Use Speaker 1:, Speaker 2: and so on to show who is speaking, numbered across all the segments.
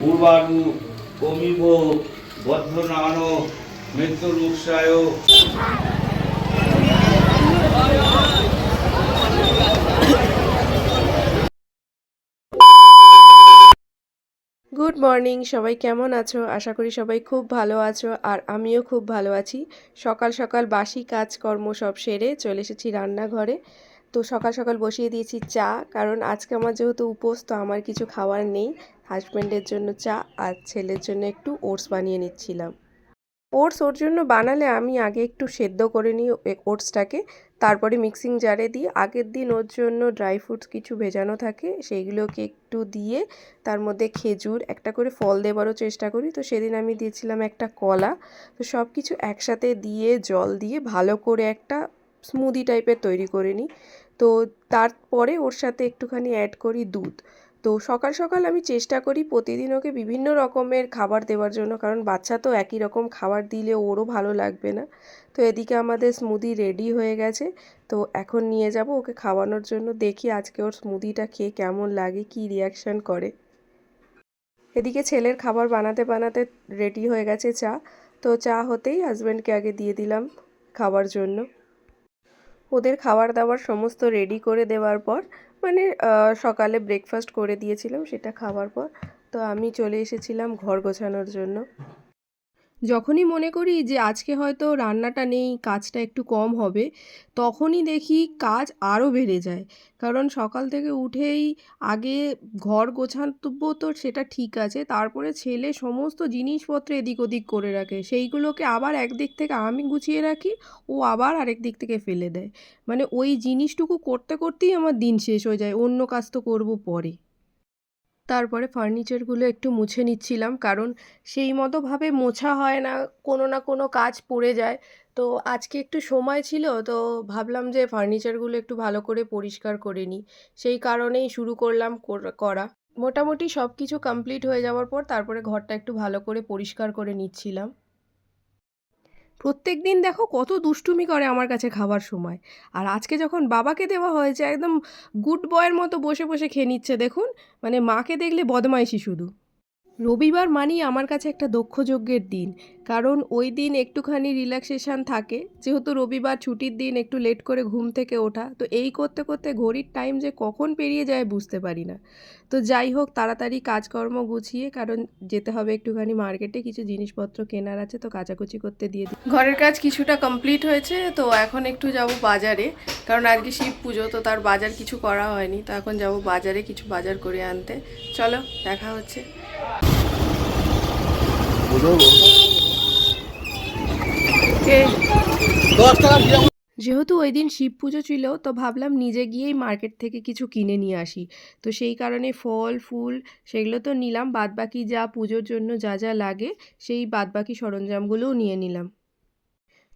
Speaker 1: পূর্বাণু কমিব বর্ধনান মৃত্যুর্মুক্ষায়।
Speaker 2: Good morning, সবাই কেমন আছো? আশা করি সবাই খুব ভালো আছো, আর আমিও খুব ভালো আছি। সকাল সকাল বাসি কাজকর্ম সব সেরে চলে এসেছি রান্নাঘরে। তো সকাল সকাল বসিয়ে দিয়েছি চা, কারণ আজকে আমার যেহেতু উপোস, তো আমার কিছু খাওয়ার নেই। হাজব্যান্ডের জন্য চা আর ছেলের জন্য একটু ওটস বানিয়ে নিচ্ছিলাম। ওটস ওর জন্য বানালে আমি আগে একটু সেদ্ধ করে নিই ওটসটাকে, তারপরে মিক্সিং জারে দিই। আগের দিন ওর জন্য ড্রাই ফ্রুটস কিছু ভেজানো থাকে, সেইগুলোকে একটু দিয়ে তার মধ্যে খেজুর, একটা করে ফল দেওয়ারও চেষ্টা করি। তো সেদিন আমি দিয়েছিলাম একটা কলা। তো সব কিছু একসাথে দিয়ে জল দিয়ে ভালো করে একটা স্মুদি টাইপের তৈরি করে নিই। তো তারপরে ওর সাথে একটুখানি অ্যাড করি দুধ। তো সকাল সকাল আমি চেষ্টা করি প্রতিদিন ওকে বিভিন্ন রকমের খাবার দেওয়ার জন্য, কারণ বাচ্চা তো একই রকম খাবার দিলে ওরও ভালো লাগবে না। তো এদিকে আমাদের স্মুদি রেডি হয়ে গেছে। তো এখন নিয়ে যাব ওকে খাওয়ানোর জন্য, দেখি আজকে ওর স্মুদিটা খেয়ে কেমন লাগে, কি রিয়াকশান করে। এদিকে ছেলের খাবার বানাতে বানাতে রেডি হয়ে গেছে চা। তো চা হতেই হাজব্যান্ডকে আগে দিয়ে দিলাম খাবার জন্য। ওদের খাবার দাবার সমস্ত রেডি করে দেওয়ার পর, মানে সকালে ব্রেকফাস্ট করে দিয়েছিলাম, সেটা খাওয়ার পর তো আমি চলে এসেছিলাম ঘর গোছানোর জন্য। যখনই মনে করি যে আজকে হয়তো রান্নাটা নেই, কাজটা একটু কম হবে, তখনই দেখি কাজ আরও বেড়ে যায়। কারণ সকাল থেকে উঠেই আগে ঘর গোছাবো, তো সেটা ঠিক আছে, তারপরে ছেলে সমস্ত জিনিসপত্র এদিক ওদিক করে রাখে, সেইগুলোকে আবার একদিক থেকে আমি গুছিয়ে রাখি, ও আবার আরেক দিক থেকে ফেলে দেয়। মানে ওই জিনিসটুকু করতে করতেই আমার দিন শেষ হয়ে যায়, অন্য কাজ তো করবো পরে। তারপরে ফার্নিচারগুলো একটু মুছে নিচ্ছিলাম, কারণ সেই মতোভাবে মোছা হয় না, কোনো না কোনো কাজ পড়ে যায়। তো আজকে একটু সময় ছিল, তো ভাবলাম যে ফার্নিচারগুলো একটু ভালো করে পরিষ্কার করে নিই। সেই কারণেই শুরু করলাম করা। মোটামুটি সব কিছু কমপ্লিট হয়ে যাওয়ার পর তারপরে ঘরটা একটু ভালো করে পরিষ্কার করে নিচ্ছিলাম। প্রত্যেক দিন দেখো কত দুষ্টুমি করে আমার কাছে খাবার সময়, আর আজকে যখন বাবাকে দেওয়া হয়েছে একদম গুড বয়ের মতো বসে বসে খেয়ে নিচ্ছে দেখুন। মানে মাকে দেখলে বদমাইশি শুধু। রবিবার মানেই আমার কাছে একটা দক্ষযজ্ঞের দিন, কারণ ওই দিন একটুখানি রিল্যাক্সেশন থাকে, যেহেতু রবিবার ছুটির দিন, একটু লেট করে ঘুম থেকে ওঠা, তো এই করতে করতে ঘড়ির টাইম যে কখন পেরিয়ে যায় বুঝতে পারি না। তো যাই হোক, তাড়াতাড়ি কাজকর্ম গুছিয়ে, কারণ যেতে হবে একটুখানি মার্কেটে, কিছু জিনিসপত্র কেনার আছে, তো কাচাকুচি করতে দিয়ে দিই। ঘরের কাজ কিছুটা কমপ্লিট হয়েছে, তো এখন একটু যাব বাজারে, কারণ আজকে শিব পুজো, তো তার বাজার কিছু করা হয়নি, তো এখন যাব বাজারে কিছু বাজার করে আনতে। চলো, দেখা হচ্ছে। যেহেতু ওই দিন শিব পুজো ছিল, তো ভাবলাম নিজে গিয়েই মার্কেট থেকে কিছু কিনে নিয়ে আসি। তো সেই কারণে ফল ফুল সেগুলো তো নিলাম, বাদবাকি যা পুজোর জন্য যা যা লাগে সেই বাদবাকি সরঞ্জামগুলোও নিয়ে নিলাম।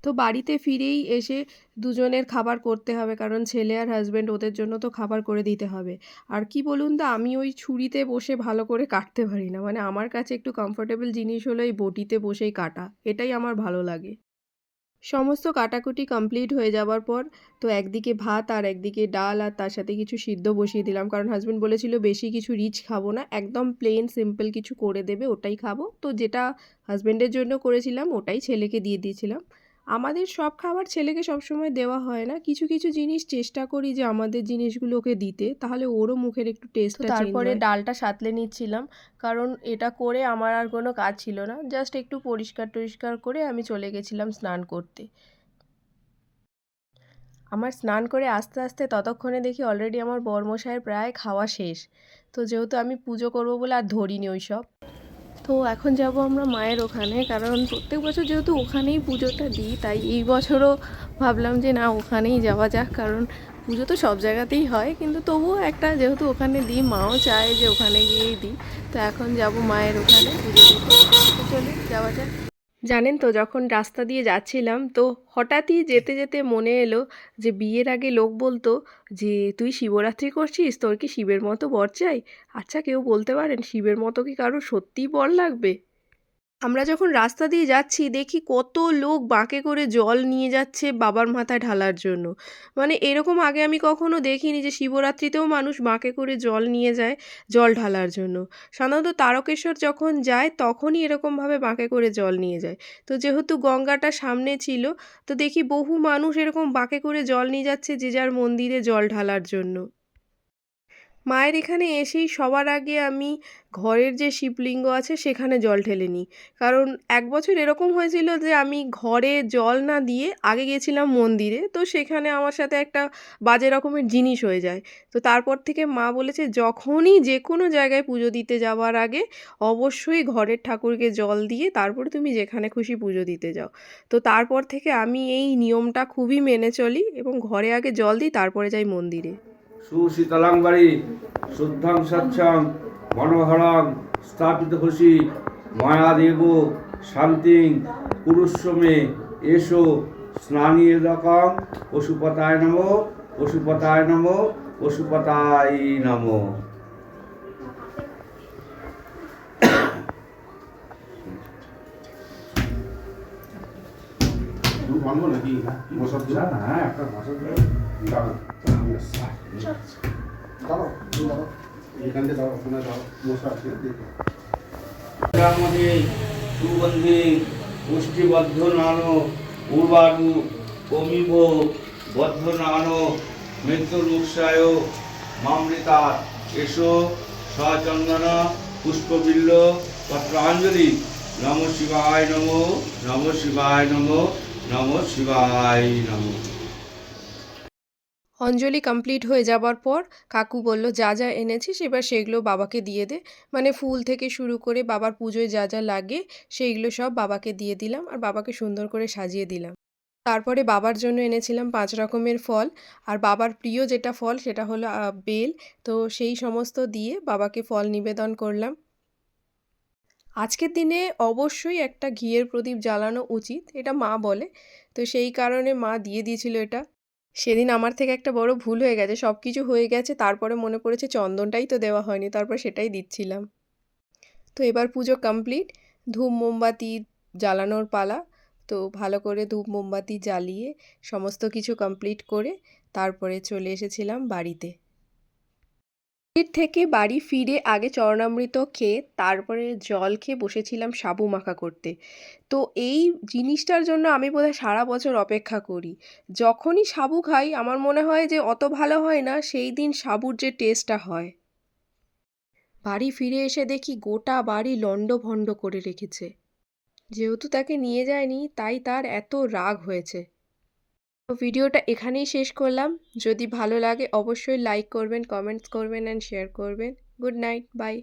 Speaker 2: তো বাড়িতে ফিরেই এসে দুজনের খাবার করতে হবে, কারণ ছেলে আর হাজব্যান্ড, ওদের জন্য তো খাবার করে দিতে হবে। আর কি বলুন তো, আমি ওই ছুরিতে বসে ভালো করে কাটতে পারি না, মানে আমার কাছে একটু কমফোর্টেবল জিনিস হলো এই বটিতে বসেই কাটা, এটাই আমার ভালো লাগে। সমস্ত কাটাকুটি কমপ্লিট হয়ে যাওয়ার পর তো একদিকে ভাত আর একদিকে ডাল আর তার সাথে কিছু সিদ্ধ বসিয়ে দিলাম, কারণ হাজব্যান্ড বলেছিল বেশি কিছু রিচ খাবো না, একদম প্লেন সিম্পল কিছু করে দেবে, ওটাই খাবো। তো যেটা হাজব্যান্ডের জন্য করেছিলাম ওটাই ছেলেকে দিয়ে দিয়েছিলাম। আমাদের সব খাবার ছেলেকে সবসময় দেওয়া হয় না, কিছু কিছু জিনিস চেষ্টা করি যে আমাদের জিনিসগুলোকে দিতে, তাহলে ওরও মুখের একটু টেস্টটা চেঞ্জ হয়। তারপরে ডালটা সাঁতলে নিচ্ছিলাম, কারণ এটা করে আমার আর কোনো কাজ ছিল না, জাস্ট একটু পরিষ্কার টরিষ্কার করে আমি চলে গেছিলাম স্নান করতে। আমার স্নান করে আস্তে আস্তে ততক্ষণে দেখি অলরেডি আমার বরমশাইয়ের প্রায় খাওয়া শেষ। তো যেহেতু আমি পুজো করব বলে আর ধরিনি ওই সব। তো এখন যাব আমরা মায়ের ওখানে, কারণ প্রত্যেক বছর যেহেতু ওখানেই পুজোটা দিই, তাই এই বছরও ভাবলাম যে না, ওখানেই যাওয়া যাক, কারণ পুজো তো সব জায়গাতেই হয়, কিন্তু তবুও একটা যেহেতু ওখানে দিই, মাও চায় যে ওখানে গিয়েই দিই। তো এখন যাব মায়ের ওখানে পুজো দিতে। তো চলে যাওয়া যাক। জানেন তো, যখন রাস্তা দিয়ে যাচ্ছিলাম, তো হঠাৎই যেতে যেতে মনে এলো যে বিয়ের আগে লোক বলতো যে তুই শিবরাত্রি করছিস, তোর কি শিবের মতো বর চাই? আচ্ছা, কেউ বলতে পারেন শিবের মতো কি কারো সত্যিই বর লাগবে? আমরা যখন রাস্তা দিয়ে যাচ্ছি দেখি কত লোক বাঁকে করে জল নিয়ে যাচ্ছে বাবার মাথায় ঢালার জন্য। মানে এরকম আগে আমি কখনো দেখিনি যে শিবরাত্রিতেও মানুষ বাঁকে করে জল নিয়ে যায় জল ঢালার জন্য। সাধারণত তারকেশ্বর যখন যায় তখনই এরকমভাবে বাঁকে করে জল নিয়ে যায়। তো যেহেতু গঙ্গাটা সামনে ছিল, তো দেখি বহু মানুষ এরকম বাঁকে করে জল নিয়ে যাচ্ছে যে যার মন্দিরে জল ঢালার জন্য। মায়ের এখানে এসেই সবার আগে আমি ঘরের যে শিবলিঙ্গ আছে সেখানে জল ঢেলে নিই। কারণ এক বছর এরকম হয়েছিল যে আমি ঘরে জল না দিয়ে আগে গেছিলাম মন্দিরে, তো সেখানে আমার সাথে একটা বাজে রকমের জিনিস হয়ে যায়। তো তারপর থেকে মা বলেছে যখনই যে কোনো জায়গায় পুজো দিতে যাওয়ার আগে অবশ্যই ঘরের ঠাকুরকে জল দিয়ে তারপরে তুমি যেখানে খুশি পুজো দিতে যাও। তো তারপর থেকে আমি এই নিয়মটা খুবই মেনে চলি এবং ঘরে আগে জল দিই তারপরে যাই মন্দিরে।
Speaker 1: সুশীতলাং বাড়ি শুদ্ধাং স্বচ্ছং মনোহরং স্থাপিত খুশি মায়াদেব শান্তিং পুরুষমে এসো স্নানীয় রকম পশুপতায় নম পশুপতায় নম পশুপতায় নম।
Speaker 3: ভাঙবো নাকি মশার দিলাম? হ্যাঁ একটা মশার দিলাম। দাঁড়াও দাঁড়াও এখান থেকে দাঁড়াও ওখানে দাঁড়াও মশা আছে দেখো।
Speaker 1: মধ্যে সুগন্ধি পুষ্টিবদ্ধ নানো উর্বারু কমিব বদ্ধ নানো মৃত্যুর্মুক্ষায় মামৃতা এসো সচন্দন পুষ্পবিল্ল পত্রাঞ্জলি নম শিবায় নম নম শিবায় নম নম শিবায় নম।
Speaker 2: অঞ্জলি কমপ্লিট হয়ে যাবার পর কাকু বলল যা যা এনেছিস এবার সেগুলো বাবাকে দিয়ে দে। মানে ফুল থেকে শুরু করে বাবার পুজোয় যা যা লাগে সেইগুলো সব বাবাকে দিয়ে দিলাম আর বাবাকে সুন্দর করে সাজিয়ে দিলাম। তারপরে বাবার জন্য এনেছিলাম 5 রকমের ফল, আর বাবার প্রিয় যেটা ফল সেটা হলো বেল। তো সেই সমস্ত দিয়ে বাবাকে ফল নিবেদন করলাম। আজকের দিনে অবশ্যই একটা ঘিয়ের প্রদীপ জ্বালানো উচিত, এটা মা বলে। তো সেই কারণে মা দিয়ে দিয়েছিল এটা। সেদিন আমার থেকে একটা বড় ভুল হয়ে গেছে, সব কিছু হয়ে গেছে তারপরে মনে পড়েছে চন্দনটাই তো দেওয়া হয়নি, তারপর সেটাই দিচ্ছিলাম। তো এবার পুজো কমপ্লিট, ধূপ মোমবাতি জ্বালানোর পালা। তো ভালো করে ধূপ মোমবাতি জ্বালিয়ে সমস্ত কিছু কমপ্লিট করে তারপরে চলে এসেছিলাম বাড়িতে। মন্দির থেকে বাড়ি ফিরে আগে চরণামৃত খেয়ে তারপরে জল খেয়ে বসেছিলাম সাবু মাখা করতে। তো এই জিনিসটার জন্য আমি বোধহয় সারা বছর অপেক্ষা করি। যখনই সাবু খাই আমার মনে হয় যে অত ভালো হয় না সেই দিন সাবুর যে টেস্টটা হয়। বাড়ি ফিরে এসে দেখি গোটা বাড়ি লণ্ডভণ্ড করে রেখেছে। যেহেতু তাকে নিয়ে যায়নি তাই তার এত রাগ হয়েছে। তো ভিডিওটা এখানেই শেষ করলাম। যদি ভালো লাগে অবশ্যই লাইক করবেন, কমেন্টস করবেন অ্যান্ড শেয়ার করবেন। Good night, by.